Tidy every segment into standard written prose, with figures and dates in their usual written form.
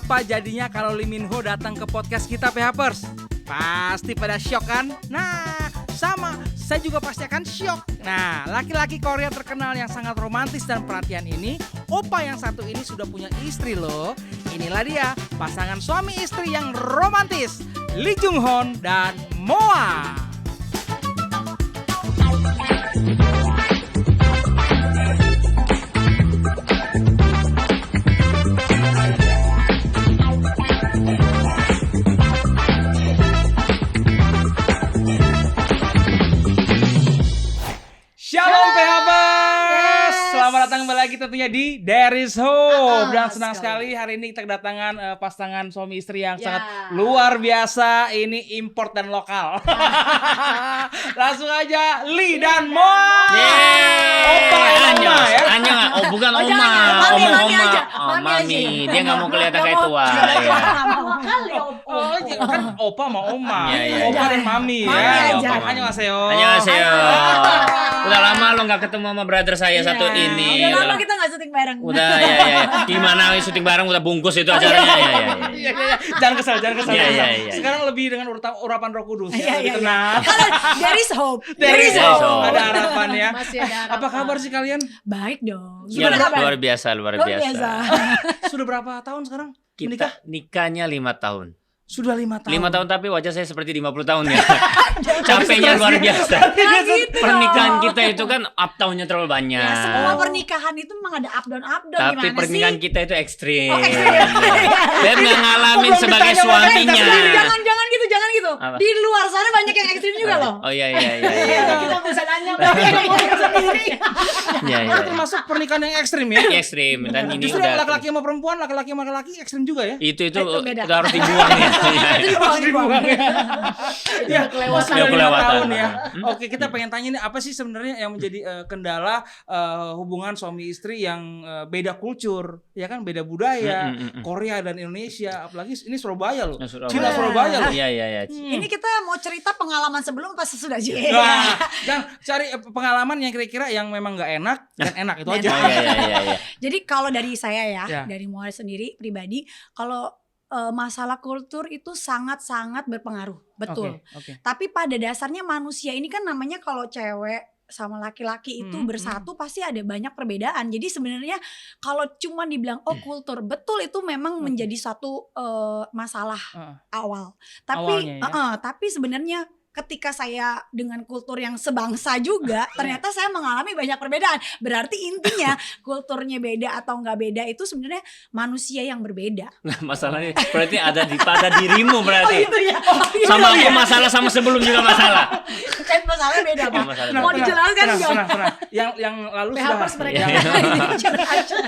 Apa jadinya kalau Lee Min Ho datang ke podcast kita PHPers? Pasti pada syok kan? Nah, sama, saya juga pasti akan syok. Nah, laki-laki Korea terkenal yang sangat romantis dan perhatian ini, opa yang satu ini sudah punya istri loh. Inilah dia, pasangan suami istri yang romantis, Lee Jung Hoon dan Moa. Shalom PHPers, selamat datang kembali lagi tentunya di There Is Hope. Dan senang sekali hari ini kita kedatangan pasangan suami istri yang sangat luar biasa. Ini import dan lokal. Langsung aja Lee dan Moa. Opa Oma ya. Anya, bukan Oma, Mami. Dia nggak mau kelihatan kayak tua. Oh, kan opa sama oma. Iya. Opa dan mami ya. Annyeonghaseyo. Annyeonghaseyo. Udah lama lo nggak ketemu sama brother saya satu ini. Udah lama kita nggak syuting bareng. Udah ya. Gimana syuting bareng udah bungkus itu acaranya Iya. Jangan kesal. Iya. Sekarang lebih dengan urapan Roh Kudus ya. Iya. Lebih tenang. There is hope. There is hope. hope. Ada harapan ya. Masih ada harapan. Apa kabar sih kalian? Baik dong. Ya, Gimana luar biasa. Sudah berapa tahun sekarang menikah? Kita nikahnya 5 tahun. Sudah 5 tahun. 5 tahun tapi wajah saya seperti 50 tahun ya. Capeknya luar biasa. Gitu Pernikahan dong. kita itu kan up down-nya terlalu banyak. Ya, semua pernikahan itu memang ada up down Tapi gimana pernikahan sih? kita itu ekstrim. Oh, ekstrim. Dia nggak ngalamin belum sebagai ditanya suaminya. Jangan gitu. Apa? Di luar sana banyak yang ekstrim juga loh. Oh iya. Kita nggak usah nanya. Sendiri. Iya. Itu termasuk pernikahan yang ekstrim ya? Ekstrim dan ini Justru udah laki-laki sama perempuan, laki-laki sama laki ekstrim juga ya? itu Itu beda. udah harus dibuang ya. Harus dibuang ya. Ya, kelewatan. sudah 5 Kelewatan. tahun ya. Oke, kita pengen tanya nih apa sih sebenarnya yang menjadi kendala hubungan suami istri yang beda kultur, ya kan, beda budaya, Korea dan Indonesia, apalagi ini Surabaya loh. Cina Surabaya loh. Iya. Ini kita mau cerita pengalaman sebelum pas sesudah sih. Nah, jangan cari pengalaman yang kira-kira yang memang nggak enak dan enak itu aja. Oh iya. Jadi kalau dari saya Ya. dari Moa sendiri pribadi, kalau masalah kultur itu sangat-sangat berpengaruh, betul. Oke. Tapi pada dasarnya manusia ini kan namanya kalau cewek sama laki-laki itu bersatu pasti ada banyak perbedaan. Jadi sebenarnya kalau cuma dibilang kultur, betul itu memang menjadi satu masalah awal. Tapi Awalnya, tapi sebenarnya ketika saya dengan kultur yang sebangsa juga, ternyata saya mengalami banyak perbedaan. Berarti intinya kulturnya beda atau nggak beda itu sebenarnya manusia yang berbeda. Nah, masalahnya berarti ada pada dirimu berarti. Itu ya. Sama aku masalah sama sebelum juga masalah. Kan masalahnya beda, Pak. Masalah Mau beda. dijelaskan enggak? Tenang. Yang lalu PHPers sudah mereka.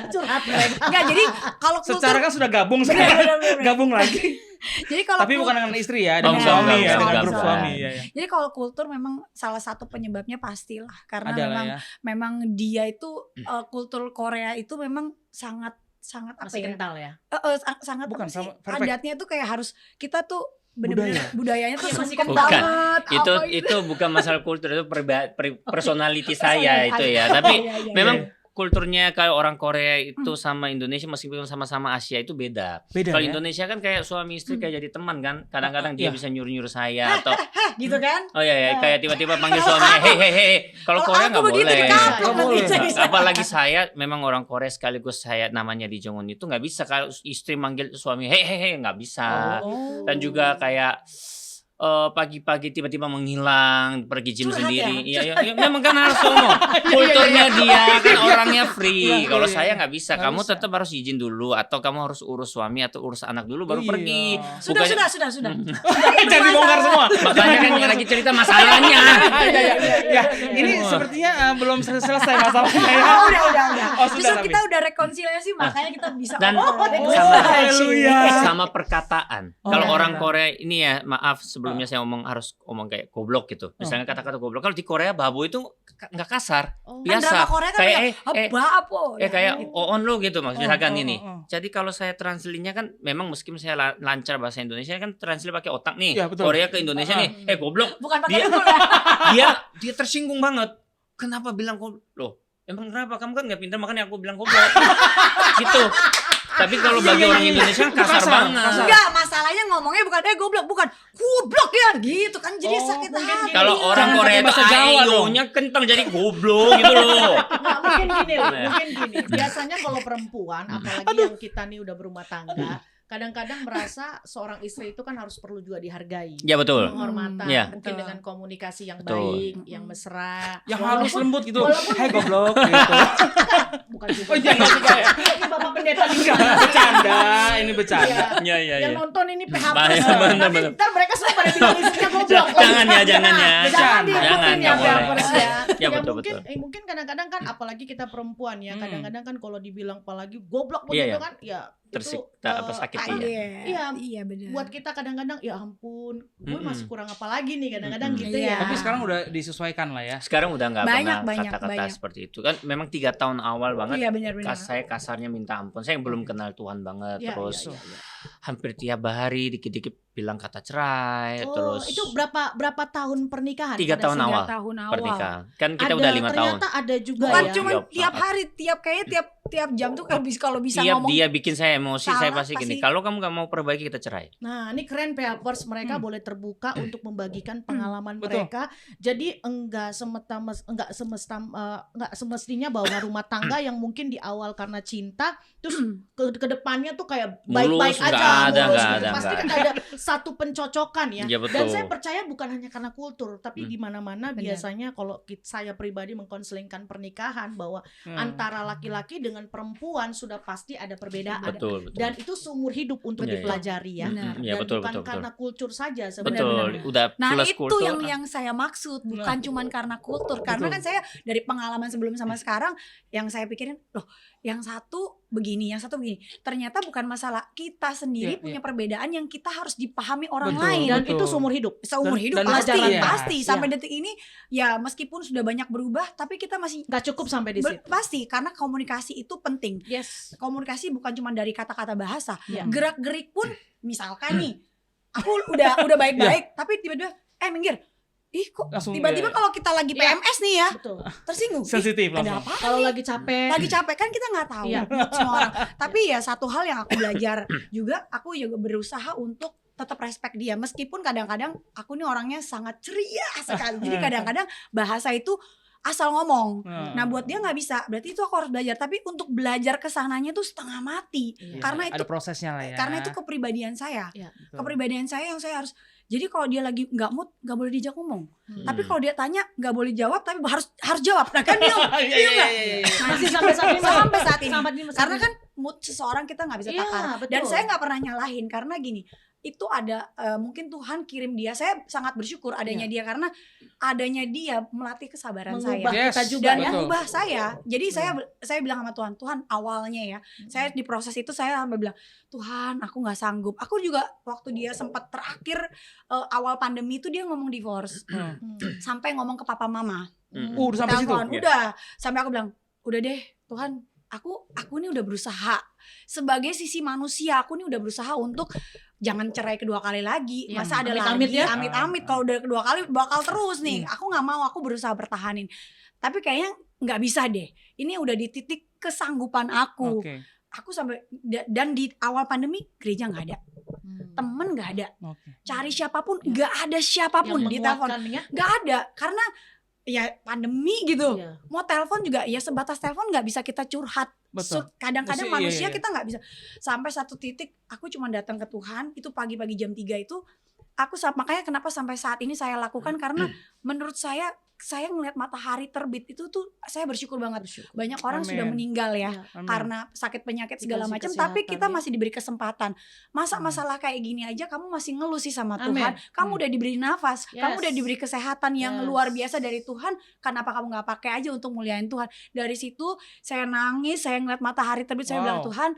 Curhat mereka. Enggak, jadi kalau kultur secara kan sudah gabung sekarang. Bener. Gabung lagi. Jadi kalau Tapi bukan dengan istri ya, dengan Enggak, suami ya, enggak, dengan enggak, grup enggak. suami ya. Jadi kalau kultur memang salah satu penyebabnya pastilah karena Adalah ya. memang dia itu kultur Korea itu memang sangat apa Masih ya? kental ya. Sangat Bukan, apa sih? sama- perfect. Adatnya tuh kayak harus kita tuh bener-bener budayanya tuh Iya, masih sungkem Bukan. banget. Itu apa itu bukan masalah kultur, itu personality saya Personality. itu ya. Tapi Iya. memang kulturnya kayak orang Korea itu sama Indonesia meskipun sama-sama Asia itu beda. Beda Kalau ya? Indonesia kan kayak suami istri kayak jadi teman kan. Kadang-kadang dia Iya. bisa nyuruh-nyuruh saya atau gitu kan? oh iya kayak tiba-tiba panggil suaminya hey. Kalau Korea nggak aku begitu boleh. dikaplok Nggak nanti boleh. saya. Apalagi saya memang orang Korea sekaligus saya namanya Lee Jong Hoon itu nggak bisa kalau istri manggil suami hey nggak bisa. Oh. Dan juga kayak pagi-pagi tiba-tiba menghilang pergi gym Curhat sendiri. Iya, memang kan harus ngomong. Kulturnya dia kan orangnya free. Kalau saya nggak bisa. Nggak Kamu bisa. tetap harus izin dulu atau kamu harus urus suami atau urus anak dulu baru Iya. pergi. Sudah. Jangan dibongkar semua. Makanya kan lagi cerita masalahnya. Ya, ini sepertinya belum selesai masalahnya ya. Udah. Oh, sudah Justru tapi. kita udah rekonsiliasi makanya kita bisa Dan Haleluya. sama perkataan. Kalau iya. orang Korea ini ya, maaf sebelumnya saya harus ngomong kayak goblok gitu. Misalnya kata-kata goblok. Kalau di Korea babu itu nggak kasar, Oh. Kan biasa. drama Korea kan Kayak kayak gitu. on lu gitu misalkan Oh. ini. Jadi kalau saya translate-nya kan memang meskipun saya lancar bahasa Indonesia kan translate pakai otak nih. Ya, betul. Korea ke Indonesia nih. Goblok. Bukan pakai Dia dengkul ya. dia tersinggung banget. Kenapa bilang goblok? Loh, emang kenapa? Kamu kan nggak pintar makanya aku bilang goblok. Gitu. Tapi kalau bagi orang Indonesia kan kasar banget. Enggak, masalahnya ngomongnya bukan goblok, bukan goblok ya gitu kan, jadi sakit hati. Kalau orang Jangan Korea pakai itu bahasa Jawa dong. nya kencang jadi goblok gitu loh. Nah, mungkin gini loh, Nah. mungkin gini. Biasanya kalau perempuan, apalagi yang kita nih udah berumah tangga, kadang-kadang merasa seorang istri itu kan harus perlu juga dihargai. Ya betul. Penghormatan, Iya. mungkin Betul. dengan komunikasi yang Betul. baik, yang mesra. Yang halus lembut gitu. walaupun- Hai goblok gitu. Bukan juga. Oh, jangan juga ya. Ini Bapak Pendeta di Enggak, mana? bercanda, ini bercanda. Iya. Iya iya Yang iya. nonton ini PH Bahaya, Plus. bener, Nanti bener. ntar mereka semua pada bilang istrinya goblok. Jangan ya, jangan ya. Jangan Jangan, diikutin jangan, ya nggak PH boleh. Plus ya. Ya, betul, mungkin, betul. mungkin kadang-kadang kan apalagi kita perempuan ya, Hmm. kadang-kadang kan kalau dibilang apalagi goblok Iya, begitu iya. kan, ya Apa sakit Iya, ya. Iya, iya benar. buat kita kadang-kadang ya ampun, gue Mm-mm. masih kurang apa lagi nih kadang-kadang Mm-mm. gitu Iya. ya. Tapi sekarang udah disesuaikan lah ya. Sekarang udah nggak Banyak, pernah kata-kata banyak. seperti itu kan. Memang 3 tahun awal banget. Iya benar-benar. Saya kasarnya minta ampun. Saya belum kenal Tuhan banget. Iya, Terus iya, iya. hampir tiap hari dikit-dikit bilang kata cerai. Oh, Terus itu berapa tahun pernikahan? 3 pada tahun saat- awal. Tahun awal. Pernikahan. Kan kita Ada, udah 5 tahun. ternyata ada juga Bukan ya. cuma Tiap tiap saat. hari, tiap jam tuh kalau bisa Tiap ngomong. dia bikin saya emosi, saya salah pasti pasti. gini. Kalau kamu nggak mau perbaiki kita cerai. Nah, ini keren Papers, mereka boleh terbuka untuk membagikan pengalaman Betul. mereka. Jadi enggak semestinya bahwa rumah tangga yang mungkin di awal karena cinta, terus ke depannya tuh kayak baik-baik Mulus, aja, nggak ada, mulus nggak gitu. ada, Pasti nggak kan ada satu pencocokan ya. Ya, betul. Dan saya percaya bukan hanya karena kultur, tapi Hmm. di mana-mana Benar. biasanya kalau saya pribadi mengkonselingkan pernikahan bahwa Hmm. antara laki-laki dengan perempuan sudah pasti ada perbedaan. Betul, betul. Dan itu seumur hidup untuk Iya, iya. dipelajari ya. Benar. Iya, Dan betul, bukan betul, betul. karena kultur saja Betul, sebenarnya. udah Nah plus itu kultur. yang saya maksud, bukan Nah. cuman karena kultur. Karena Betul. kan saya dari pengalaman sebelum sama sekarang, yang saya pikirin, loh yang satu begini, yang satu begini. Ternyata bukan masalah, kita sendiri Iya, punya perbedaan yang kita harus dipahami orang Betul, lain. Dan betul. itu seumur hidup. Seumur Dan- hidup dan pasti, pelajaran ya. pasti. Iya. Sampai detik ini, ya meskipun sudah banyak berubah, tapi kita masih Nggak cukup sampai di situ. pasti. Karena komunikasi itu penting. Yes. Komunikasi bukan cuma dari kata-kata bahasa, Iya. gerak-gerik pun. Misalkan nih, aku udah baik-baik, tapi tiba-tiba minggir. Ih kok Langsung, tiba-tiba iya. kalau kita lagi Iya. PMS nih ya, Betul. tersinggung. Ih, Sensitif ada langsung. apa? Kalau lagi capek. Lagi capek kan kita nggak tahu Iya. mood semua orang. Tapi ya satu hal yang aku belajar juga, aku juga berusaha untuk tetap respect dia. Meskipun kadang-kadang aku nih orangnya sangat ceria sekali. Jadi kadang-kadang bahasa itu asal ngomong. Nah buat dia nggak bisa. Berarti itu aku harus belajar. Tapi untuk belajar kesananya tuh setengah mati. Iya. Karena ada itu prosesnya lah ya. karena itu kepribadian saya. Betul. Kepribadian saya yang saya harus. Jadi kalau dia lagi nggak mood, nggak boleh diajak ngomong. Hmm. Tapi kalau dia tanya, nggak boleh jawab, tapi harus jawab. Nah kan dia, Iya, iya, nggak? iya, iya. Masih sampai saat ini. Sampai saat ini. Sampai ini. Karena kan mood seseorang kita nggak bisa Iya, takar. betul. Dan saya nggak pernah nyalahin karena gini, itu ada mungkin Tuhan kirim dia. Saya sangat bersyukur adanya dia karena adanya dia melatih kesabaran mengubah saya. Yes. kita juga Dan ya. mengubah saya. Jadi saya bilang sama Tuhan, Tuhan awalnya ya, saya di proses itu saya sampai bilang, Tuhan aku nggak sanggup. Aku juga waktu dia sempat terakhir awal pandemi itu dia ngomong divorce, Hmm. sampai ngomong ke papa mama. Udah sampai situ. Telepon, Iya. udah sampai aku bilang udah deh Tuhan, aku nih udah berusaha sebagai sisi manusia, aku nih udah berusaha untuk jangan cerai kedua kali lagi. Iya, Masa ada amit-amit lagi ya. amit-amit kalau udah kedua kali bakal terus nih. Aku nggak mau, aku berusaha bertahanin. Tapi kayaknya nggak bisa deh. Ini udah di titik kesanggupan aku. Oke. Aku sampai dan di awal pandemi gereja nggak ada, temen nggak ada, Oke. cari siapapun nggak ada siapapun di telepon, ya. nggak ada karena ya pandemi gitu. Iya. Mau telepon juga ya sebatas telepon, nggak bisa kita curhat. Betul. Kadang-kadang Mesti, manusia iya. kita nggak bisa. Sampai satu titik aku cuma datang ke Tuhan itu pagi-pagi jam 3 itu aku makanya kenapa sampai saat ini saya lakukan karena menurut saya ngelihat matahari terbit itu tuh saya bersyukur banget. Banyak orang Amin. sudah meninggal ya Iya. Amin. karena sakit penyakit segala Dikasih macam, kesehatan, tapi kita ya. masih diberi kesempatan. Masa masalah kayak gini aja kamu masih ngeluh sih sama Amin. Tuhan. Kamu udah diberi nafas, kamu Yes. udah diberi kesehatan yang Yes. luar biasa dari Tuhan. Kenapa kamu nggak pakai aja untuk muliain Tuhan? Dari situ saya nangis, saya ngeliat matahari terbit, saya bilang Wow. Tuhan,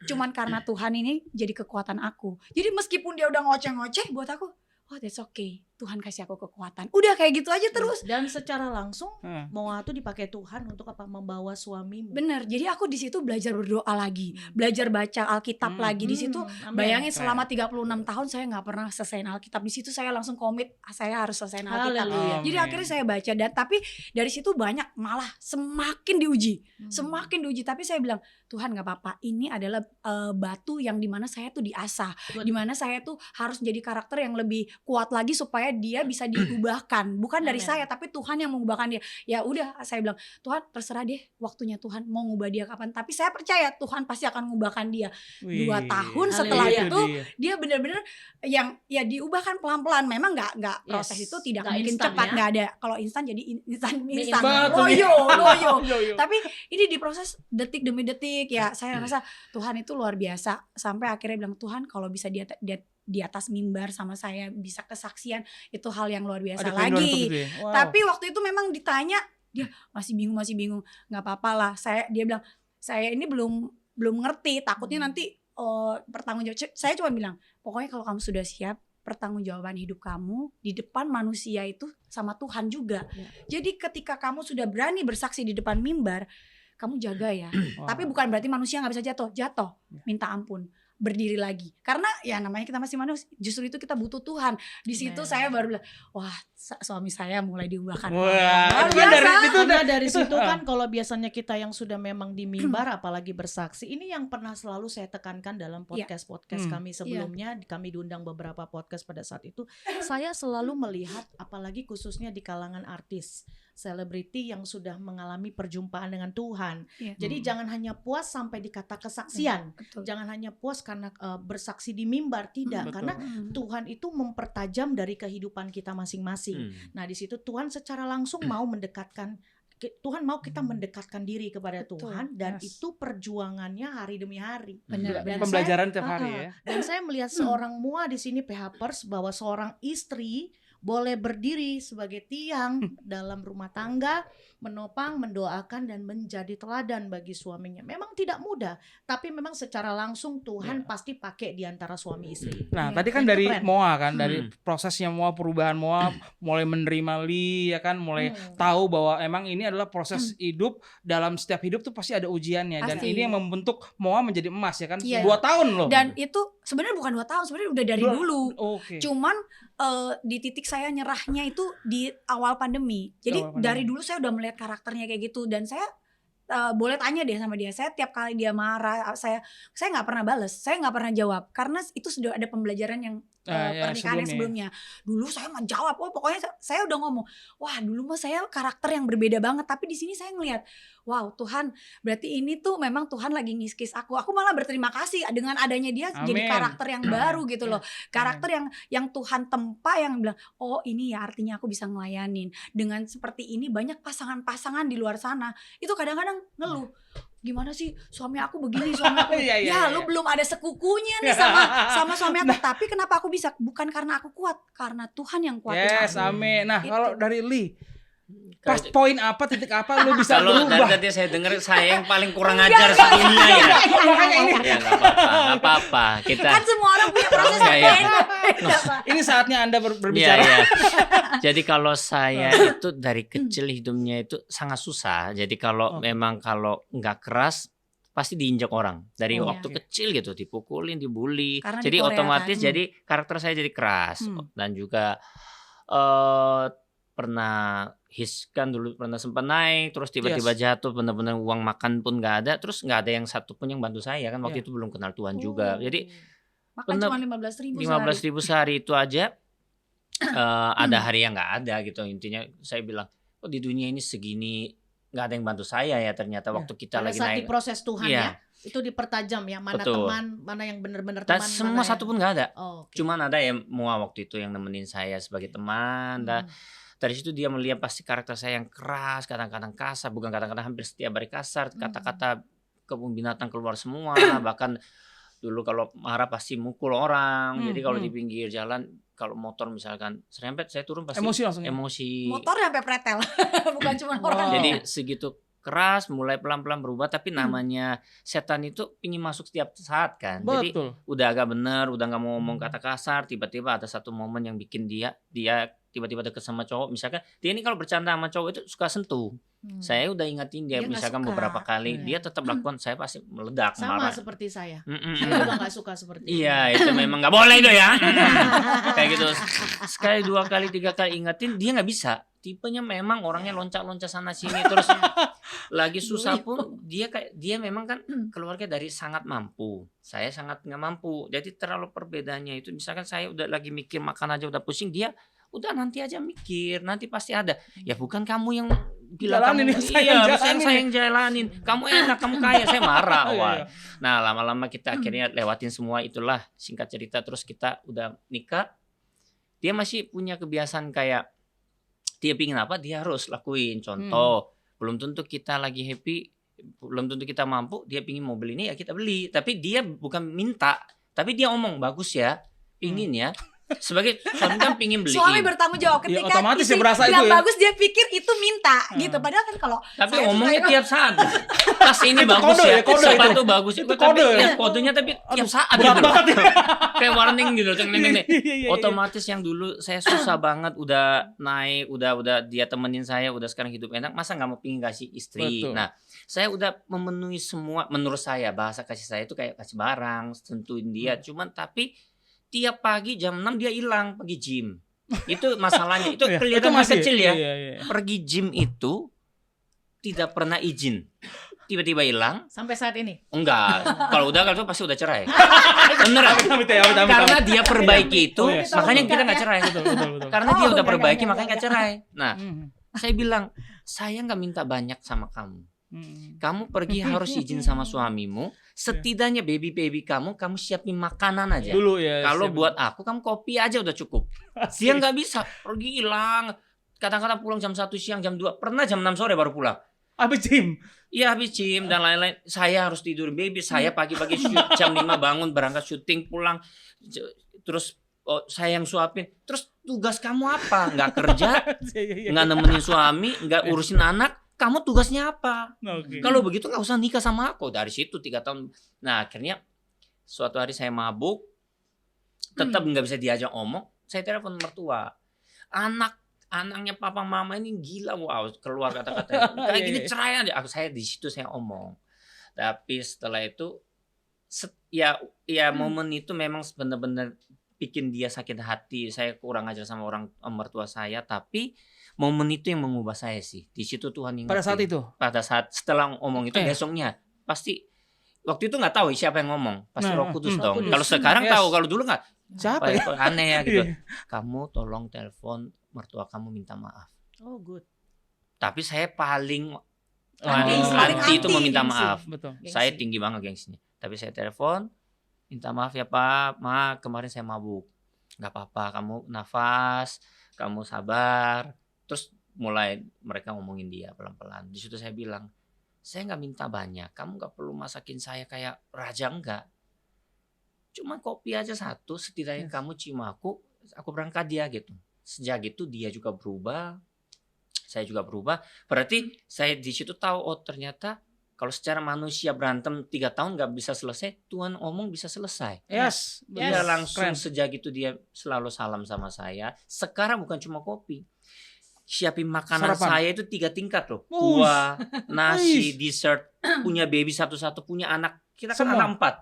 cuman karena Tuhan ini jadi kekuatan aku. Jadi meskipun dia udah ngoceh-ngoceh buat aku, oh that's okay. Tuhan kasih aku kekuatan. Udah kayak gitu aja terus. Dan secara langsung Hmm. Moa tuh dipakai Tuhan untuk apa? Membawa suamimu. Bener. Jadi aku di situ belajar berdoa lagi, belajar baca Alkitab lagi di situ. Amin. Bayangin Keren. selama 36 tahun saya nggak pernah selesaiin Alkitab. Di situ saya langsung komit, saya harus selesaiin Alkitab. Haleluya. Jadi Amin. akhirnya saya baca dan tapi dari situ banyak malah semakin diuji, Hmm. semakin diuji. Tapi saya bilang, Tuhan nggak apa-apa. Ini adalah batu yang dimana saya tuh diasah, Betul. dimana saya tuh harus jadi karakter yang lebih kuat lagi supaya dia bisa diubahkan. Bukan dari Amin. saya, tapi Tuhan yang mengubahkan dia. Ya udah, saya bilang, Tuhan terserah deh waktunya Tuhan mau ngubah dia kapan. Tapi saya percaya Tuhan pasti akan mengubahkan dia. 2 tahun setelah Haleluya. itu dia benar-benar yang ya diubahkan pelan-pelan. Memang nggak proses Yes. itu tidak Nggak mungkin instan cepat, ya. nggak ada. Kalau instan jadi instan instan. loyo. Yo. Tapi ini diproses detik demi detik ya. Saya rasa Tuhan itu luar biasa. Sampai akhirnya bilang, Tuhan kalau bisa di atas mimbar sama saya bisa kesaksian, itu hal yang luar biasa Ada kerinduan untuk lagi. itu ya? Wow. Tapi waktu itu memang ditanya, dia masih bingung. Nggak apa-apa lah. Dia bilang, saya ini belum ngerti. Takutnya nanti pertanggungjawab. Saya cuma bilang, pokoknya kalau kamu sudah siap, pertanggungjawaban hidup kamu di depan manusia itu sama Tuhan juga. Ya. Jadi ketika kamu sudah berani bersaksi di depan mimbar, kamu jaga ya. Wow. Tapi bukan berarti manusia nggak bisa jatuh, minta ampun, berdiri lagi. Karena ya namanya kita masih manusia, justru itu kita butuh Tuhan. Di situ Amen. saya baru bilang, wah suami saya mulai diubahkan. Wah, Luar itu kan dari biasa. itu Karena dari itu, situ kan kalau biasanya kita yang sudah memang di mimbar apalagi bersaksi, ini yang pernah selalu saya tekankan dalam podcast-podcast Hmm. kami sebelumnya, kami diundang beberapa podcast pada saat itu, saya selalu melihat apalagi khususnya di kalangan artis, selebriti yang sudah mengalami perjumpaan dengan Tuhan. Iya. Jadi jangan hanya puas sampai di kata kesaksian, Betul. jangan hanya puas karena bersaksi di mimbar, tidak, Betul. karena Tuhan itu mempertajam dari kehidupan kita masing-masing. Nah, di situ Tuhan secara langsung mau mendekatkan, Tuhan mau kita mendekatkan diri kepada Betul, Tuhan, dan yes. itu perjuangannya hari demi hari. Benar, Dan Pembelajaran tiap hari ya. Dan saya melihat seorang Moa di sini PHPers, bahwa seorang istri boleh berdiri sebagai tiang dalam rumah tangga, menopang, mendoakan, dan menjadi teladan bagi suaminya. Memang tidak mudah, tapi memang secara langsung Tuhan pasti pakai di antara suami istri. Nah, Iya, tadi kan itu dari keren. Moa kan, dari prosesnya Moa, perubahan Moa, mulai menerima Li, ya kan, mulai tahu bahwa emang ini adalah proses hidup. Dalam setiap hidup tuh pasti ada ujiannya, dan Pasti. ini yang membentuk Moa menjadi emas, ya kan. Iya. 2 tahun loh. Dan itu sebenarnya bukan 2 tahun, sebenarnya udah dari dulu. Oke. Cuman di titik saya nyerahnya itu di awal pandemi. Jadi Awal pandemi. dari dulu saya udah melihat karakternya kayak gitu, dan saya boleh tanya deh sama dia. Saya tiap kali dia marah, saya nggak pernah bales, saya nggak pernah jawab, karena itu sudah ada pembelajaran yang Ya, pernikahan yang sebelumnya. Dulu saya mah jawab, pokoknya saya udah ngomong, wah dulu mah saya karakter yang berbeda banget. Tapi di sini saya ngelihat, wow Tuhan, berarti ini tuh memang Tuhan lagi ngis-ngis aku. Aku malah berterima kasih dengan adanya dia jadi Amin. karakter yang baru gitu loh. Ya. Karakter yang Tuhan tempa, yang bilang, oh ini ya artinya aku bisa ngelayanin. Dengan seperti ini banyak pasangan-pasangan di luar sana itu kadang-kadang ngeluh, gimana sih suami aku begini, suami aku Iya, iya, ya iya. lu belum ada sekukunya nih sama suami aku. Tapi kenapa aku bisa? Bukan karena aku kuat, karena Tuhan yang kuatin Yes, aku. amin. Nah, Gitu. kalau dari Li, pas poin apa, titik apa lu bisa Kalau dari berubah? tadi saya dengar saya yang paling kurang ajar sedunia ya. Makanya ini Ya nggak apa-apa. Kita Kan semua orang punya proses Enggak, ya. berbeda, Pak. ini saatnya Anda Iya, berbicara. iya. Jadi kalau saya itu dari kecil hidupnya itu sangat susah. Jadi kalau memang kalau nggak keras pasti diinjak orang dari Oh, waktu iya. kecil gitu, dipukulin, dibully. Karena Jadi di Korea, otomatis kan? jadi karakter saya jadi keras. Dan juga pernah hiskan dulu, pernah sempat naik, terus tiba-tiba jatuh, benar-benar uang makan pun nggak ada, terus nggak ada yang satu pun yang bantu saya kan waktu itu belum kenal Tuhan juga. Jadi Makan bener- cuma 15.000 15.000 sehari itu aja ada hari yang nggak ada gitu. Intinya saya bilang, oh di dunia ini segini nggak ada yang bantu saya ya ternyata waktu kita Pada lagi saat naik. di proses Tuhan Iya. ya, itu dipertajam ya, mana Betul. teman, mana yang benar-benar Dan teman, semua mana satu pun nggak ada. Oh, oke. Cuman ada ya Moa waktu itu yang nemenin saya sebagai teman. Dan dari situ dia melihat pasti karakter saya yang keras, kadang-kadang kasar, bukan kadang-kadang hampir setiap hari kasar, kata-kata kebun binatang keluar semua, bahkan dulu kalau marah pasti mukul orang. Jadi kalau di pinggir jalan, kalau motor misalkan serempet, saya turun pasti Emosi langsung ya? emosi. Motor sampai pretel. Bukan cuma orang. Jadi segitu keras, mulai pelan-pelan berubah, tapi namanya setan itu ingin masuk setiap saat kan. Jadi Betul. udah agak bener, udah nggak mau ngomong kata kasar, tiba-tiba ada satu momen yang bikin dia tiba-tiba deket sama cowok. Misalkan dia ini kalau bercanda sama cowok itu suka sentuh. Saya udah ingatin dia Dia nggak misalkan suka. beberapa kali, Iya. dia tetap lakukan, saya pasti meledak Sama marah. seperti saya. Mm-mm. Saya juga nggak suka seperti itu. Iya, itu memang nggak boleh itu ya. Kayak gitu. Sekali, 2 kali, 3 kali ingetin, dia nggak bisa. Tipenya memang orangnya loncat-loncat sana sini, terus lagi susah pun dia memang kan keluarga dari sangat mampu. Saya sangat nggak mampu. Jadi terlalu perbedaannya itu, misalkan saya udah lagi mikir makan aja udah pusing, dia udah nanti aja mikir, nanti pasti ada. Ya bukan kamu yang bilang Jalanin, kamu, saya iya, yang saya jalanin. yang jalanin. Kamu enak, kamu kaya, saya marah Oh, iya, awal. iya. Nah, lama-lama kita akhirnya lewatin semua itulah, singkat cerita, terus kita udah nikah. Dia masih punya kebiasaan kayak dia pingin apa dia harus lakuin. Contoh, belum tentu kita lagi happy, belum tentu kita mampu, dia pingin mau beli ini ya kita beli. Tapi dia bukan minta, tapi dia omong bagus ya, pingin ya. Sebagai suami kan pingin beliin. Suami bertanggung jawab Ya, ketika otomatis istri ya berasa bilang itu ya. bagus, dia pikir itu minta gitu. Padahal kan kalau Tapi saya ngomongnya suka- tiap saat. Tas ini Itu bagus kode ya, ya, kode sepatu itu. bagus Itu tapi kode ya. ya, kodenya tapi tiap saat berat gitu. banget ya. Kayak warning gitu. Ceng, neng, neng. Iya, iya. Otomatis yang dulu saya susah banget udah naik, udah dia temenin saya, udah sekarang hidup enak, masa nggak mau pingin kasih istri. Betul. Nah, saya udah memenuhi semua, menurut saya bahasa kasih saya itu kayak kasih barang, sentuhin dia. Cuman tapi tiap pagi jam 6 dia hilang pergi gym. Itu masalahnya. Itu Iya, kelihatan itu masih kecil ya. Iya, iya. Pergi gym itu tidak pernah izin. Tiba-tiba hilang. Sampai saat ini. Enggak. Kalau itu pasti udah cerai. Beneran. Amit, ya, amit. Karena dia perbaiki itu, Oh, iya. makanya kita nggak cerai. Betul, betul, betul. Karena dia udah enggak, perbaiki, enggak, makanya nggak cerai. Nah, Hmm. saya bilang, saya nggak minta banyak sama kamu. Hmm. Kamu pergi harus izin sama suamimu. Setidaknya baby kamu siapin makanan aja. Dulu ya. Kalau siap. buat aku, kamu kopi aja udah cukup. Dia nggak bisa, pergi hilang. Kadang-kadang pulang jam 1 siang, jam 2. Pernah jam 6 sore baru pulang. Habis gym. Iya, habis gym dan lain-lain. Saya harus tidur baby. Saya pagi-pagi jam 5 bangun, berangkat syuting, pulang. Terus saya yang suapin. Terus tugas kamu apa? Nggak kerja, Iya, iya. nggak nemenin suami, nggak urusin anak. Kamu tugasnya apa? Oke. Kalau begitu nggak usah nikah sama aku. Dari situ 3 tahun. Nah, akhirnya suatu hari saya mabuk, tetap nggak bisa diajak omong. Saya telepon mertua. Anaknya papa mama ini gila, wow, keluar kata-kata kayak gini, cerai aja. Saya di situ saya omong. Tapi setelah itu ya momen itu memang benar-benar bikin dia sakit hati. Saya kurang ajar sama orang mertua saya, tapi momen itu yang mengubah saya sih. Di situ Tuhan ingetin. Pada saat itu. Pada saat setelah ngomong itu besoknya pasti waktu itu nggak tahu siapa yang ngomong, pasti Nah, Roh Kudus Roh dong. Kudus. Kalau sekarang Yes. tahu, kalau dulu nggak. Siapa ya? Kok aneh ya gitu. Iya. Kamu tolong telepon mertua kamu minta maaf. Oh good. Tapi saya paling Paling anti itu anti, meminta gengsi. maaf. Betul. Gengsi. Saya tinggi banget gengsinya. Tapi saya telepon, minta maaf ya Pak, Ma kemarin saya mabuk. Nggak apa-apa, kamu nafas, kamu sabar. Terus mulai mereka ngomongin dia pelan-pelan. Di situ saya bilang, saya nggak minta banyak. Kamu nggak perlu masakin saya kayak raja, enggak. Cuma kopi aja satu, setidaknya kamu cium aku berangkat dia gitu. Sejak itu dia juga berubah, saya juga berubah. Berarti saya di situ tahu, oh ternyata kalau secara manusia berantem 3 tahun nggak bisa selesai, Tuhan omong bisa selesai. Yes. Dia Yes. langsung Keren. sejak itu dia selalu salam sama saya. Sekarang bukan cuma kopi, siapin makanan Sarapan. saya itu 3 tingkat loh. Wush. Kuah, nasi, Wush. dessert, punya baby satu-satu, punya anak. Kita kan Semua. anak 4.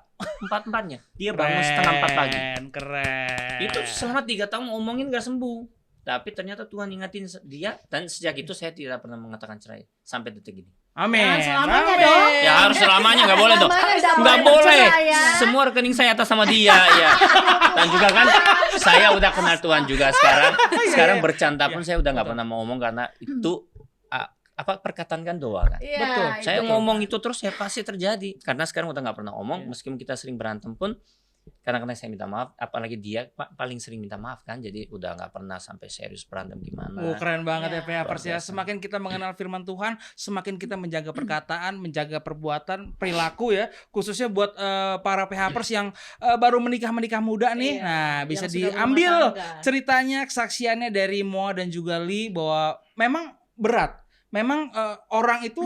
4-4-nya. Dia bangun setengah 4 pagi. Keren. Itu selama 3 tahun ngomongin gak sembuh. Tapi ternyata Tuhan ingatin dia. Dan sejak itu saya tidak pernah mengatakan cerai. Sampai detik ini. Amin. Jangan selamanya Amin. dong. Ya harus selamanya, gak boleh dong. Selamanya Nggak Nggak boleh boleh. bercerai ya. Semua rekening saya atas sama dia ya. Dan juga kan saya udah kenal Tuhan juga sekarang. Sekarang bercanda pun saya udah nggak pernah mau ngomong karena itu perkataan kan doa kan. Iya, Betul. itu. Saya ngomong itu terus ya pasti terjadi. Karena sekarang udah nggak pernah ngomong, meskipun kita sering berantem pun. Kadang-kadang saya minta maaf, apalagi dia paling sering minta maaf kan. Jadi udah nggak pernah sampai serius berantem gimana. Oh, keren banget ya Ya, PHPers ya. luar biasa. Semakin kita mengenal firman Tuhan, semakin kita menjaga perkataan, menjaga perbuatan, perilaku ya. Khususnya buat para PHPers yang baru menikah muda nih. Iya, Nah, bisa yang sudah diambil berumah tangga. ceritanya, kesaksiannya dari Moa dan juga Lee bahwa memang berat. memang orang itu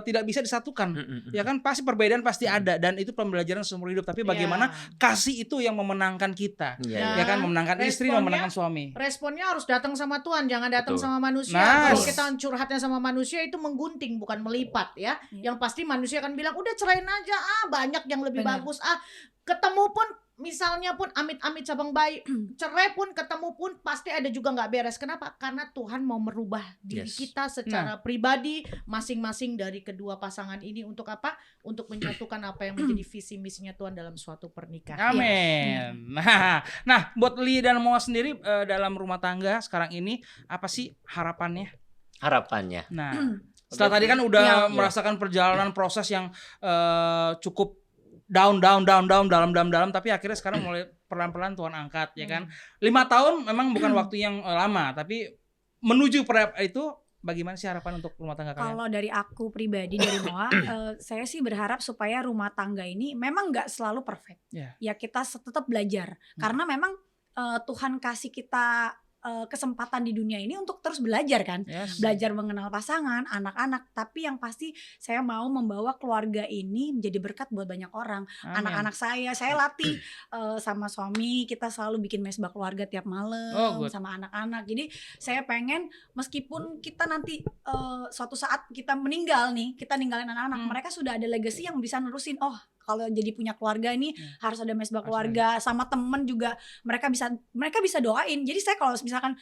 tidak bisa disatukan. Ya kan, pasti perbedaan pasti ada, dan itu pembelajaran seumur hidup. Tapi bagaimana kasih itu yang memenangkan kita. Iya. Ya kan, memenangkan istri, memenangkan suami. Responnya harus datang sama Tuhan, jangan datang Betul. sama manusia. Nice. Kalau kita curhatnya sama manusia itu menggunting bukan melipat ya. Yang pasti manusia akan bilang udah cerain aja, banyak yang lebih Benar. bagus. Ketemu pun misalnya pun amit-amit cabang bayi, cerai pun ketemu pun pasti ada juga nggak beres. Kenapa? Karena Tuhan mau merubah diri Yes. kita secara pribadi masing-masing dari kedua pasangan ini untuk apa? Untuk menyatukan apa yang menjadi visi misinya Tuhan dalam suatu pernikahan. Amin. Nah, buat Li dan Moa sendiri dalam rumah tangga sekarang ini apa sih harapannya? Harapannya. Nah, setelah tadi kan udah merasakan perjalanan proses yang cukup down, dalam, tapi akhirnya sekarang mulai pelan-pelan Tuhan angkat, ya kan? 5 tahun memang bukan waktu yang lama, tapi menuju itu bagaimana sih harapan untuk rumah tangga kalian? Kalau dari aku pribadi, dari Moa, saya sih berharap supaya rumah tangga ini memang nggak selalu perfect. Yeah. Ya kita tetap belajar, karena memang Tuhan kasih kita kesempatan di dunia ini untuk terus belajar kan. Yes. Belajar mengenal pasangan, anak-anak, tapi yang pasti saya mau membawa keluarga ini menjadi berkat buat banyak orang. Amin. Anak-anak saya latih sama suami, kita selalu bikin mesbah keluarga tiap malam good. sama anak-anak. Jadi saya pengen meskipun kita nanti suatu saat kita meninggal nih, kita ninggalin anak-anak, mereka sudah ada legacy yang bisa nerusin. Oh, kalau jadi punya keluarga ini harus ada mesbah keluarga, sama temen juga mereka bisa doain. Jadi saya kalau misalkan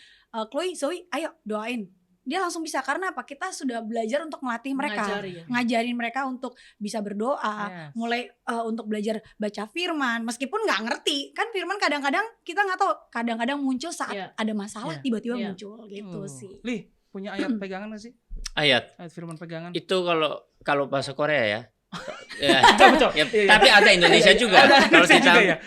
Chloe, Zoe, ayo doain, dia langsung bisa. Karena apa? Kita sudah belajar untuk melatih mereka, ngajarin mereka untuk bisa berdoa, mulai untuk belajar baca firman, meskipun nggak ngerti kan firman, kadang-kadang kita nggak tahu, kadang-kadang muncul saat ada masalah tiba-tiba muncul gitu sih. Li, punya ayat pegangan nggak sih? Ayat Firman pegangan. itu kalau bahasa Korea ya. Ya, betul. Ya, tapi ada Indonesia juga. Kalau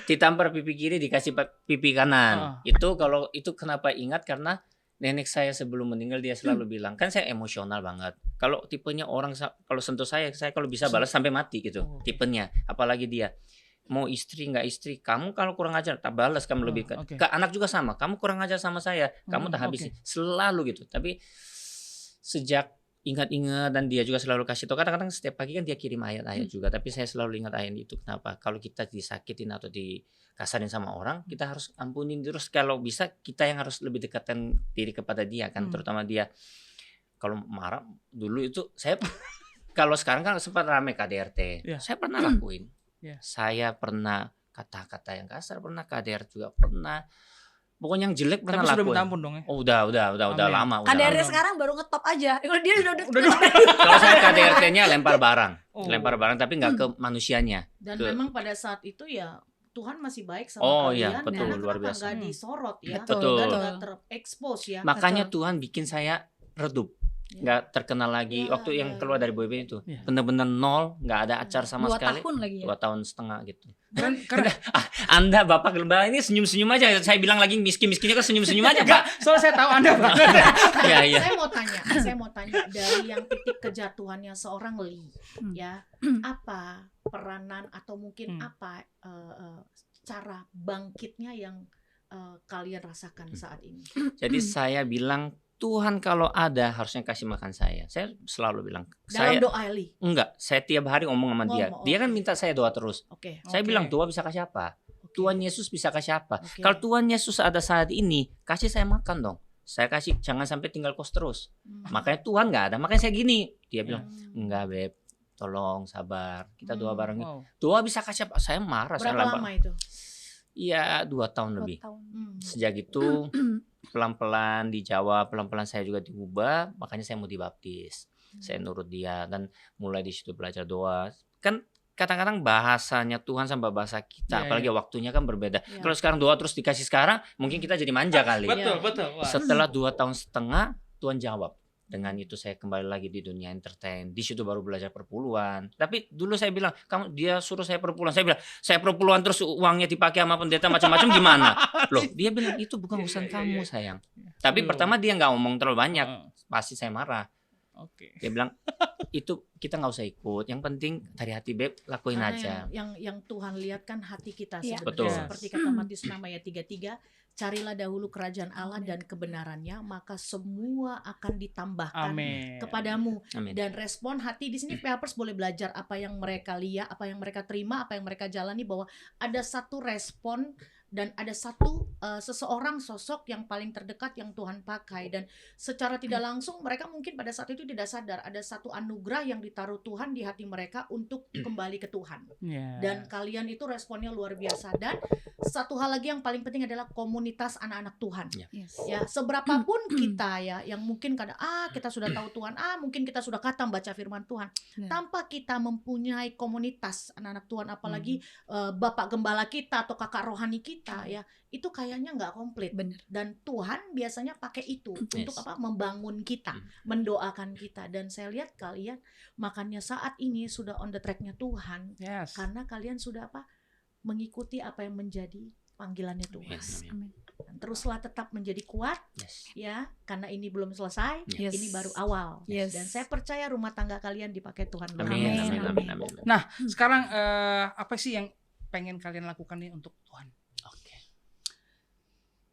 ditampar pipi kiri dikasih pipi kanan. Itu kalau itu kenapa ingat, karena nenek saya sebelum meninggal dia selalu bilang, kan saya emosional banget. Kalau tipenya orang kalau sentuh saya kalau bisa balas sampai mati gitu. Tipenya, apalagi dia mau istri nggak istri, kamu kalau kurang ajar tak balas, kamu lebih ke anak juga sama. Kamu kurang ajar sama saya, kamu tak habisin. Selalu gitu. Tapi sejak ingat-ingat, dan dia juga selalu kasih tahu, kadang-kadang setiap pagi kan dia kirim ayat-ayat juga, tapi saya selalu ingat ayat itu. Kenapa? Kalau kita disakitin atau dikasarin sama orang, kita harus ampunin terus. Kalau bisa kita yang harus lebih dekatkan diri kepada dia kan, terutama dia. Kalau marah dulu itu saya kalau sekarang kan sempat rame KDRT, saya pernah lakuin. Saya pernah kata-kata yang kasar, pernah KDRT juga pernah. Pokoknya yang jelek pernah lakuin. Tapi sudah minta ampun dong ya? Oh, udah lama. KDRT sekarang baru ngetop aja. Kalau dia udah Kalau saya KDRT-nya lempar barang, tapi nggak ke manusianya. Dan memang pada saat itu ya Tuhan masih baik sama kalian. Iya, betul, dan luar biasa. Nggak disorot ya, Betul. nggak terekspos ya. Makanya Tuhan bikin saya redup, nggak terkenal lagi. Waktu yang keluar dari boyband itu, benar-benar nol, nggak ada acara sama 2 sekali. 2 tahun lagi ya. 2 tahun setengah gitu. Karena Anda Bapak Gelembala ini senyum-senyum aja. Saya bilang lagi miskin-miskinnya kan senyum-senyum aja, Pak. soalnya saya tahu Anda, Pak. Iya. Saya mau tanya dari yang titik kejatuhannya seorang Li, ya, apa peranan atau mungkin apa cara bangkitnya yang kalian rasakan saat ini? Jadi saya bilang, Tuhan kalau ada harusnya kasih makan saya. Saya selalu bilang. Dalam doa Li? Enggak, saya tiap hari ngomong sama dia. Dia kan minta saya doa terus. Saya bilang, Tuhan bisa kasih apa? Tuhan Yesus bisa kasih apa? Kalau Tuhan Yesus ada saat ini, kasih saya makan dong. Saya kasih, jangan sampai tinggal kos terus. Makanya Tuhan nggak ada, makanya saya gini. Dia bilang, enggak Beb, tolong sabar. Kita doa bareng. Tuhan bisa kasih apa? Saya marah. Berapa lama itu? Iya, 2 tahun lebih. Sejak itu pelan-pelan dijawab, pelan-pelan saya juga diubah, makanya saya mau dibaptis. Saya nurut dia dan mulai di situ belajar doa. Kan kadang-kadang bahasanya Tuhan sama bahasa kita, apalagi waktunya kan berbeda. Kalau sekarang doa terus dikasih sekarang, mungkin kita jadi manja kali. Betul. Setelah 2 tahun setengah, Tuhan jawab. Dengan itu saya kembali lagi di dunia entertain. Di situ baru belajar perpuluhan. Tapi dulu saya bilang, dia suruh saya perpuluhan. Saya bilang, saya perpuluhan terus uangnya dipakai sama pendeta macam-macam gimana? Loh, dia bilang itu bukan urusan kamu sayang. Tapi pertama dia nggak ngomong terlalu banyak. Pasti saya marah. Oke. Dia bilang itu kita nggak usah ikut, yang penting dari hati beb lakuin Karena aja. yang Tuhan lihat kan hati kita Iya. sebenarnya. Betul. Seperti kata Matius 6 ayat 33, carilah dahulu kerajaan Allah dan kebenarannya, maka semua akan ditambahkan Amin. kepadamu. Amin. Dan respon hati di sini PHPers boleh belajar apa yang mereka lihat, apa yang mereka terima, apa yang mereka jalani, bahwa ada satu respon dan ada satu seseorang sosok yang paling terdekat yang Tuhan pakai, dan secara tidak langsung mereka mungkin pada saat itu tidak sadar ada satu anugerah yang ditaruh Tuhan di hati mereka untuk kembali ke Tuhan. Ya. Dan kalian itu responnya luar biasa. Dan satu hal lagi yang paling penting adalah komunitas anak-anak Tuhan. Yes. Ya, seberapapun kita ya yang mungkin kadang kita sudah tahu Tuhan, mungkin kita sudah khatam baca firman Tuhan, Ya. tanpa kita mempunyai komunitas anak-anak Tuhan, apalagi bapak gembala kita atau kakak rohani kita, ya itu kayaknya nggak komplit. Bener. Dan Tuhan biasanya pakai itu untuk Yes. membangun kita, mendoakan kita. Dan saya lihat kalian makanya saat ini sudah on the tracknya Tuhan, Yes. karena kalian sudah mengikuti apa yang menjadi panggilannya Tuhan. Yes. Amin. Dan teruslah tetap menjadi kuat Yes. ya, karena ini belum selesai, Yes. ini baru awal. Yes. Dan saya percaya rumah tangga kalian dipakai Tuhan. Amin. Amin. Amin. Amin. Amin. Amin. Nah, sekarang apa sih yang pengen kalian lakukan nih untuk Tuhan? Oke.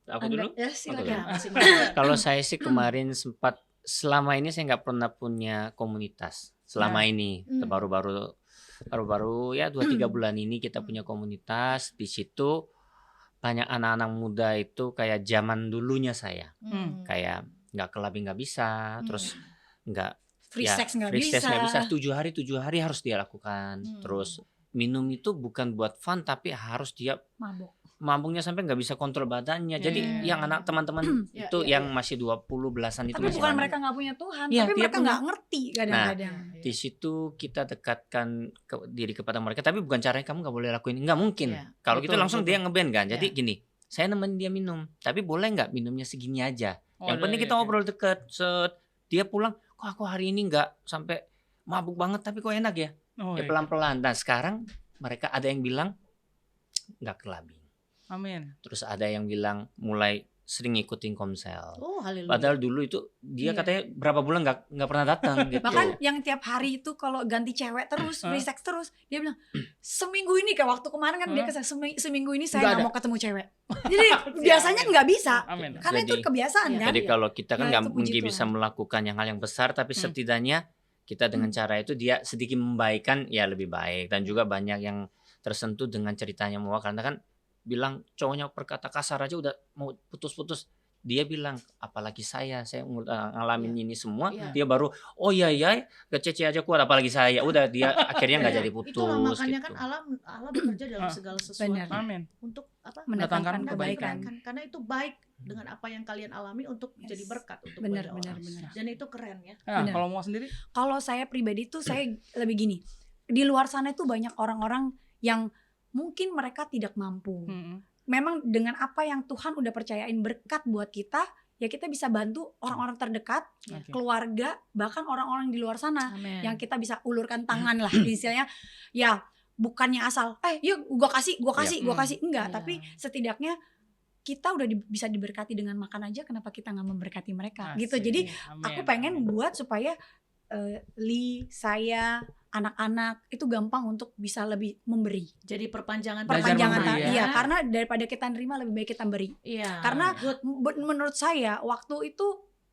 Aku dulu. Ya, Aku silakan. dulu. Ya, masing-masing. Kalau saya sih kemarin sempat, selama ini saya nggak pernah punya komunitas. Selama ini baru-baru ya 2-3 bulan ini kita punya komunitas. Di situ banyak anak-anak muda itu kayak zaman dulunya saya, kayak nggak kelabing nggak bisa, terus nggak Free ya, sex nggak free bisa. sex nggak bisa, 7 hari harus dia lakukan. Terus minum itu bukan buat fun, tapi harus dia Mabok. mabuknya sampai nggak bisa kontrol badannya. Jadi yang anak teman-teman Ya, itu ya, yang masih 20 belasan itu Tapi masih bukan banyak. mereka nggak punya Tuhan, Iya, tapi dia mereka punya. nggak ngerti kadang-kadang. Di situ kita dekatkan diri kepada mereka, tapi bukan caranya kamu nggak boleh lakuin, nggak mungkin. Iya, Kalau betul, gitu langsung betul. dia ngeband kan. Jadi Iya. gini, saya nemenin dia minum, tapi boleh nggak minumnya segini aja. Oh, Yang penting iya, kita iya. ngobrol deket. Set, dia pulang, kok aku hari ini nggak sampai mabuk banget, tapi kok enak ya? Oh, Ya iya. pelan-pelan. Dan sekarang mereka ada yang bilang nggak kelabing. Amin. Terus ada yang bilang mulai sering ngikutin komsel. Oh, haleluya. Padahal dulu itu dia Iya. katanya berapa bulan nggak pernah datang gitu. Bahkan yang tiap hari itu kalau ganti cewek terus, free sex terus, dia bilang seminggu ini kayak waktu kemarin kan dia kesana, seminggu ini saya Nggak nggak ada. mau ketemu cewek. Jadi biasanya nggak bisa, Amin. karena itu Jadi- kebiasaan Iya. kan. Jadi kalau kita kan Ya, nggak itu puji mungkin bisa Tuhan. melakukan yang hal yang besar, tapi setidaknya kita dengan cara itu dia sedikit membaikan ya lebih baik. Dan juga banyak yang tersentuh dengan ceritanya Moa, karena kan bilang cowoknya berkata kasar aja udah mau putus-putus. Dia bilang apalagi saya ngalamin ini semua, Iya. dia baru oh iya gak Cece aja kuat apalagi saya. Udah dia akhirnya nggak jadi putus. Itulah makanya gitu. kan Allah bekerja dalam segala sesuatu Benar. Amin. untuk Mendatangkan kebaikan. Karena itu baik dengan apa yang kalian alami untuk Yes. jadi berkat untuk Benar, banyak benar, orang. benar. Dan itu keren ya. Nah, Benar. kalau mau sendiri, Kalau saya pribadi tuh saya lebih gini. Di luar sana itu banyak orang-orang yang mungkin mereka tidak mampu. Memang dengan apa yang Tuhan udah percayain berkat buat kita, ya kita bisa bantu orang-orang terdekat, Oke. keluarga, bahkan orang-orang di luar sana Amin. yang kita bisa ulurkan tangan lah istilahnya. Ya bukannya asal yuk gua kasih enggak, Iya. tapi setidaknya kita udah bisa diberkati dengan makan aja, kenapa kita nggak memberkati mereka gitu. Asik. Jadi Amin. aku pengen buat supaya saya anak-anak itu gampang untuk bisa lebih memberi. Jadi perpanjangan Belajar Perpanjangan memberi, ya. iya, karena daripada kita nerima lebih baik kita beri. Iya. Karena Good. menurut saya waktu itu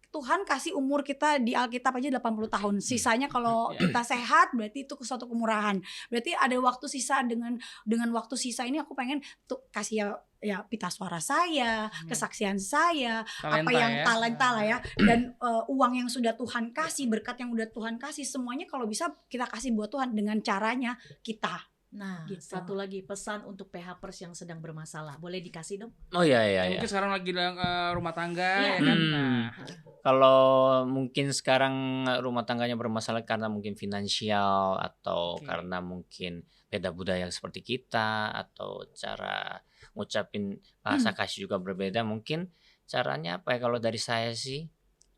Tuhan kasih umur kita di Alkitab aja 80 tahun. Sisanya kalau Iya. kita sehat berarti itu suatu kemurahan. Berarti ada waktu sisa, dengan waktu sisa ini aku pengen tuh kasih ya pita suara saya, kesaksian saya, apa yang talenta lah ya, dan uang yang sudah Tuhan kasih, berkat yang udah Tuhan kasih, semuanya kalau bisa kita kasih buat Tuhan dengan caranya kita. Nah, Gitu. satu lagi pesan untuk PHPers yang sedang bermasalah. Boleh dikasih dong? Oh iya. Mungkin sekarang lagi rumah tangga Iya. ya kan. Hmm. Nah, Kalau mungkin sekarang rumah tangganya bermasalah karena mungkin finansial atau Oke. karena mungkin beda budaya seperti kita atau cara ngucapin bahasa kasih juga berbeda, mungkin caranya apa ya? Kalau dari saya sih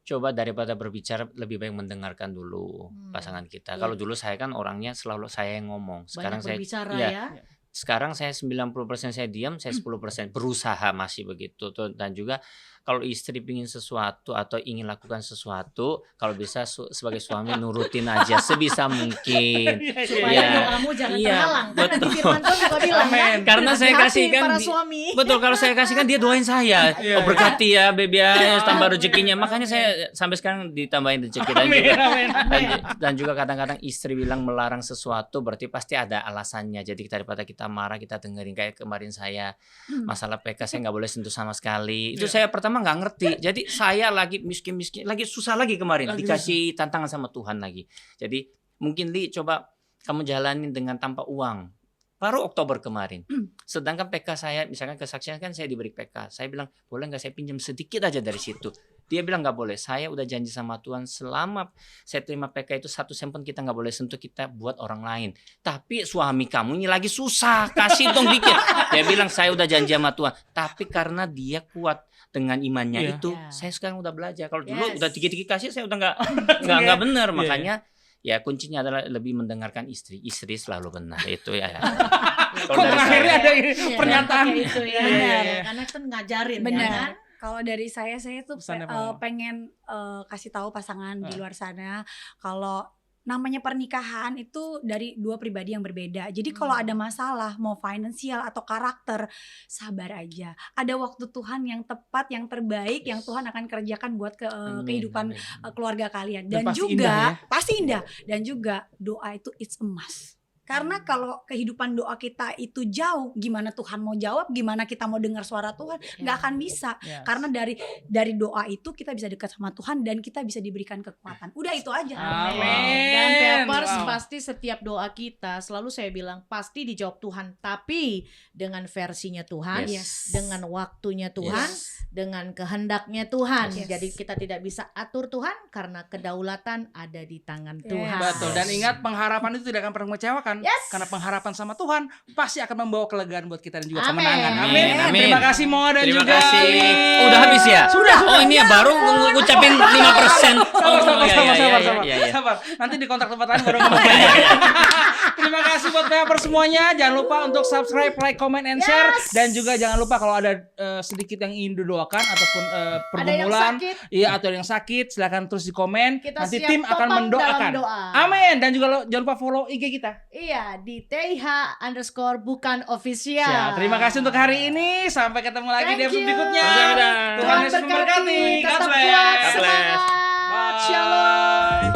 coba daripada berbicara lebih baik mendengarkan dulu pasangan kita. Iya. Kalau dulu saya kan orangnya selalu saya yang ngomong. Sekarang Banyak berbicara iya. ya. Sekarang saya 90% saya diam, saya 10% berusaha masih begitu tuh. Dan juga kalau istri ingin sesuatu atau ingin lakukan sesuatu, kalau bisa sebagai suami nurutin aja sebisa mungkin. Supaya Iya. doamu jangan Iya, terhalang. Kan betul. nanti firman Tuhan juga bilang Amin. kan. Karena saya hati-hati kasih kan para di- suami. Betul, kalau saya kasih kan dia doain saya. Iya, Berkati ya baby ya, tambah rezekinya. Makanya saya sampai sekarang ditambahin rezeki dan Amin, juga amin. dan juga kadang-kadang istri bilang melarang sesuatu berarti pasti ada alasannya. Jadi daripada kita marah kita dengerin kayak kemarin saya masalah PK saya nggak boleh sentuh sama sekali. Itu saya pertama nggak ngerti. Jadi saya lagi miskin-miskin, lagi susah lagi kemarin Lagi dikasih tantangan sama Tuhan lagi. Jadi mungkin coba kamu jalanin dengan tanpa uang. Baru Oktober kemarin. Sedangkan PK saya, misalkan kesaksian kan saya diberi PK. Saya bilang, boleh nggak saya pinjam sedikit aja dari situ? Dia bilang nggak boleh. Saya udah janji sama Tuhan selama saya terima PK itu 1 sen pun kita nggak boleh sentuh, kita buat orang lain. Tapi suami kamu ini lagi susah, kasih dong dikit. Dia bilang saya udah janji sama Tuhan. Tapi karena dia kuat dengan imannya Iya. itu, Iya. saya sekarang udah belajar. Kalau dulu Yes. udah dikit-dikit kasih, saya udah nggak benar. Iya, Makanya ya kuncinya adalah lebih mendengarkan istri. Istri selalu benar itu ya. Kok terakhirnya ada pernyataan Pakai itu ya. Iya, iya, iya. Karena kan ngajarin ya Benar. kan. Kalau dari saya tuh Pesannya apa, Mama? pengen kasih tahu pasangan di luar sana kalau namanya pernikahan itu dari dua pribadi yang berbeda. Jadi kalau ada masalah mau finansial atau karakter, sabar aja. Ada waktu Tuhan yang tepat, yang terbaik, yang Tuhan akan kerjakan buat Amin, kehidupan amin. keluarga kalian. Dan Dan pasti juga indah ya. pasti indah. Dan juga doa itu it's a must. Karena kalau kehidupan doa kita itu jauh, gimana Tuhan mau jawab, gimana kita mau dengar suara Tuhan, nggak akan bisa. Yes. Karena dari doa itu kita bisa dekat sama Tuhan dan kita bisa diberikan kekuatan. Udah itu aja. Amin. Dan Peppers Wow. pasti setiap doa kita selalu saya bilang pasti dijawab Tuhan, tapi dengan versinya Tuhan, Yes. dengan waktunya Tuhan, Yes. dengan kehendaknya Tuhan. Yes. Jadi kita tidak bisa atur Tuhan karena kedaulatan ada di tangan Yes. Tuhan. Betul. Dan ingat pengharapan itu tidak akan pernah mengecewakan. Yes. Karena pengharapan sama Tuhan pasti akan membawa kelegaan buat kita dan juga Amin. kemenangan. Amin. Amin. Terima kasih Moa dan Terima juga kasih. Ali. Oh, udah habis ya? Sudah. Oh ini ya baru ngucapin 5%. Sabar. Nanti di kontak tempat lain baru ngomong. Terima kasih buat PHper semuanya. Jangan lupa untuk subscribe, like, comment, and share. Dan juga jangan lupa kalau ada sedikit yang ingin didoakan ataupun pergumulan, sakit. iya atau yang sakit, silakan terus di komen. Kita Nanti siap tim akan topang mendoakan. dalam doa. Amin. Dan juga jangan lupa follow IG kita. Iya, di TH_bukan official. Siap. Terima kasih untuk hari ini. Sampai ketemu lagi di Thank episode you. berikutnya. Tuhan Tuhan Yesus memberkati. God Tetap bless. kuat, God bless. semangat. Bye. Shalom.